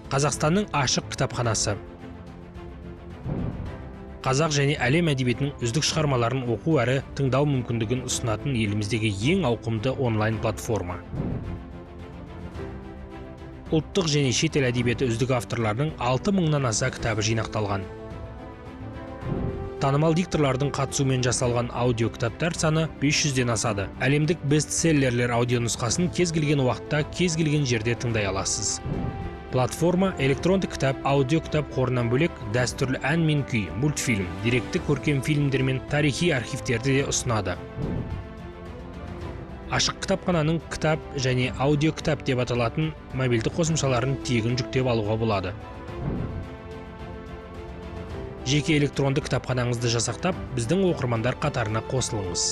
Қазақстанның ашық кітапханасы. Қазақ және әлем әдебиетінің үздік шығармаларын оқу әрі тыңдау мүмкіндігін ұсынатын еліміздегі ең ауқымды онлайн платформа. Ұлттық және шетел әдебиеті үздік авторлардың 6000-нан аса кітабы жинақталған. Танымал дикторлардың қатысуымен жасалған аудио кітаптар саны 500-ден асады. Әлемдік бестселлерлер аудио нұсқасын кез келген уақытта, кез келген жерде тыңдай аласыз. Платформа электронды кітап, аудио кітап қорынан бөлек дәстүрлі ән мен күй, мультфильм, деректі көркем фильмдер мен тарихи архивтерді де ұсынады. Ашық кітапхананың кітап және аудио кітап деп аталатын мобильді қосымшаларын тегін жүктеп алуға болады. Жеке электронды кітапханаңызды жасақтап, біздің оқырмандар қатарына қосылыңыз.